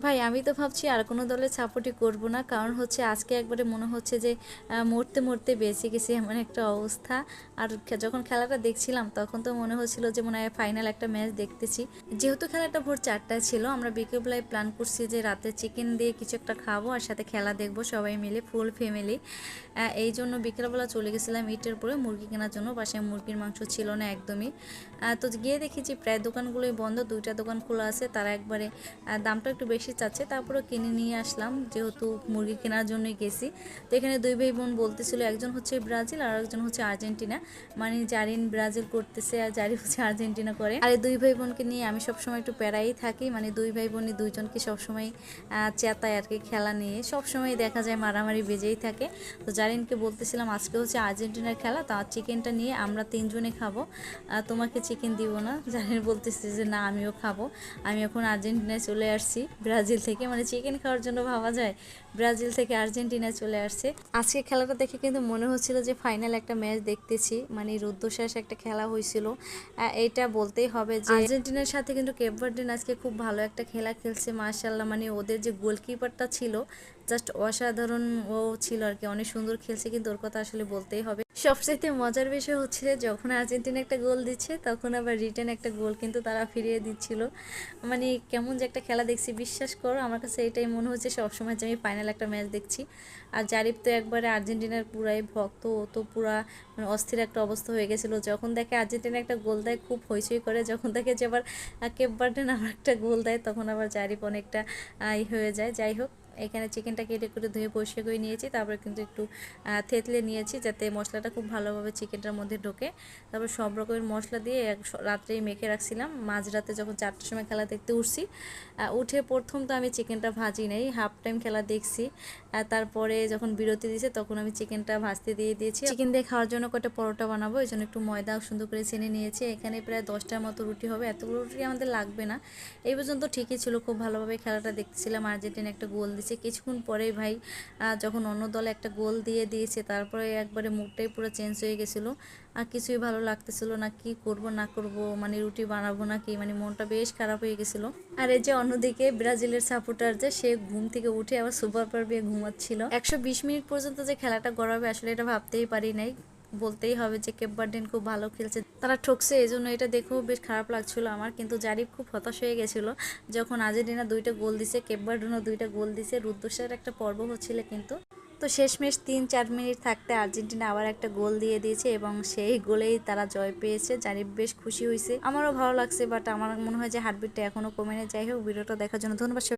ভাই আমি তো ভাবছি আর কোনো দলের সাপোর্টই করব না, কারণ হচ্ছে আজকে একবারে মনে হচ্ছে যে মরতে মরতে বেঁচে গেছি এমন একটা অবস্থা। আর যখন খেলাটা দেখছিলাম তখন তো মনে হচ্ছিল যে মনে হয় ফাইনাল একটা ম্যাচ দেখতেছি। যেহেতু খেলাটা ভোর 4টায় ছিল, আমরা বিকেলবেলায় প্ল্যান করছি যে রাতে চিকেন দিয়ে কিছু একটা খাবো আর সাথে খেলা দেখবো সবাই মিলে ফুল ফ্যামিলি। এই জন্য বিকেলবেলা চলে গেছিলাম ইটের পরে মুরগি কেনার জন্য। বাসায় মুরগির মাংস ছিল না একদমই। তো গিয়ে দেখেছি প্রায় দোকানগুলোই বন্ধ, 2টা দোকান খোলা আছে। তারা একবারে দামটা একটু বেশি চাচ্ছে, তারপরে কিনে নিয়ে আসলাম যেহেতু মুরগি কেনার জন্যই গেছি। তো এখানে দুই ভাই বোন বলতেছিল, একজন হচ্ছে ব্রাজিল আর একজন হচ্ছে আর্জেন্টিনা, মানে জারিন ব্রাজিল করতেছে আর জারি হচ্ছে আর্জেন্টিনা করে। আর এই দুই ভাই বোনকে নিয়ে আমি সবসময় একটু প্যারাই থাকি, মানে দুই ভাই বোনই দুইজনকে সবসময় চেতায় আর কি। খেলা নিয়ে সবসময় দেখা যায় মারামারি বেজেই থাকে। তো জারিনকে বলতেছিলাম আজকে হচ্ছে আর্জেন্টিনার খেলা, তা চিকেনটা নিয়ে আমরা 3জনে খাবো, তোমাকে চিকেন দিব না। জারিন বলতেছে যে না আমিও খাবো, আমি এখন আর্জেন্টিনায় চলে আসছি ব্রাজিল থেকে, মানে চিকেন খাওয়ার জন্য ভাবা যায় ব্রাজিল থেকে আর্জেন্টিনায় চলে আসছে। আজকে খেলাটা দেখে কিন্তু মনে হচ্ছিল যে ফাইনাল একটা ম্যাচ দেখতেছি, মানে রুদ্ধশ্বাস একটা খেলা হয়েছিল। এইটা বলতেই হবে যে আর্জেন্টিনার সাথে কিন্তু কেপ ভার্দে আজকে খুব ভালো একটা খেলা খেলছে মাশাআল্লাহ। মানে ওদের যে গোলকিপারটা ছিল জাস্ট অসাধারণ ও ছিল আর কি, অনেক সুন্দর খেলছে, কিন্তু ওর কথা আসলে বলতেই হবে। সবচেয়ে মজার বিষয় হচ্ছে যখন আর্জেন্টিনা একটা গোল দিচ্ছে তখন আবার রিটার্ন একটা গোল কিন্তু তারা ফিরিয়ে দিচ্ছিল। মানে কেমন যে একটা খেলা দেখছি বিশ্বাস করো, আমার কাছে এটাই মনে হচ্ছে সবসময় যে আমি ফাইনাল একটা ম্যাচ দেখছি। আর জারিফ তো একবারে আর্জেন্টিনার পুরাই ভক্ত, ও তো পুরা মানে অস্থির একটা অবস্থা হয়ে গেছিলো যখন দেখে আর্জেন্টিনা একটা গোল দেয়, খুব হইচই করে। যখন দেখে যে আবার কেপ ভার্দে আবার একটা গোল দেয় তখন আবার জারিফ অনেকটা হয়ে যায়। যাই হোক, এখানে চিকেনটা কেটে করে ধুয়ে পরিষ্কার করে নিয়েছি, তারপরে কিন্তু একটু থেতলে নিয়েছি যাতে মশলাটা খুব ভালোভাবে চিকেনটার মধ্যে ঢোকে। তারপর সব রকমের মশলা দিয়ে রাত্রেই মেখে রাখছিলাম। মাঝরাতে যখন 4টার সময় খেলা দেখতে উঠছি, উঠে প্রথম তো আমি চিকেনটা ভাজি নাই, হাফ টাইম খেলা দেখছি। তারপরে যখন বিরতি দিয়েছে তখন আমি চিকেনটা ভাজতে দিয়ে দিয়েছি। চিকেন দিয়ে খাওয়ার জন্য কটা পরোটা বানাবো, এই জন্য একটু ময়দা সুন্দর করে ছেনে নিয়েছি। এখানে প্রায় 10টার মতো রুটি হবে, এতগুলো রুটি আমাদের লাগবে না। এই পর্যন্ত ঠিকই ছিল, খুব ভালোভাবে খেলাটা দেখতেছিলাম। আর্জেন্টিনা একটা গোল দিয়েছে, কিছুক্ষণ পরেই ভাই যখন অন্য দলে একটা গোল দিয়ে দিয়েছে তারপরে একবারে মুডটাই পুরো চেঞ্জ হয়ে গেছিলো। আর কিছুই ভালো লাগতেছিল না, কি করব না করব, মানে রুটি বানাবো না কি, মানে মনটা বেশ খারাপ হয়ে গেছিলো। আর এই যে অন্যদিকে ব্রাজিলের সাপোর্টার যে সে ঘুম থেকে উঠে আবার সুপার পাওয়ার পেয়ে ঘুমাচ্ছিল। 120 মিনিট পর্যন্ত যে খেলাটা গড়াবে আসলে এটা ভাবতেই পারি নাই। বলতেই হবে যে কেপ ভার্দে খুব ভালো খেলছে, তারা ঠকছে, এই জন্য এটা দেখেও বেশ খারাপ লাগছিল আমার। কিন্তু জারিফ খুব হতাশ হয়ে গেছিল যখন আর্জেন্টিনা 2টা গোল দিছে, কেপ ভার্দে 2টা গোল দিছে। রুদ্ধশ্বাসের একটা পর্ব হচ্ছিল কিন্তু। তো শেষমেশ 3-4 মিনিট থাকতে আর্জেন্টিনা আবার একটা গোল দিয়ে দিয়েছে এবং সেই গোলেই তারা জয় পেয়েছে। জারিফ বেশ খুশি হয়েছে, আমারও ভালো লাগছে, বাট আমার মনে হয় যে হার্টবিটটা এখনো কমে নেই। যাই হোক, ভিডিওটা দেখার জন্য ধন্যবাদ।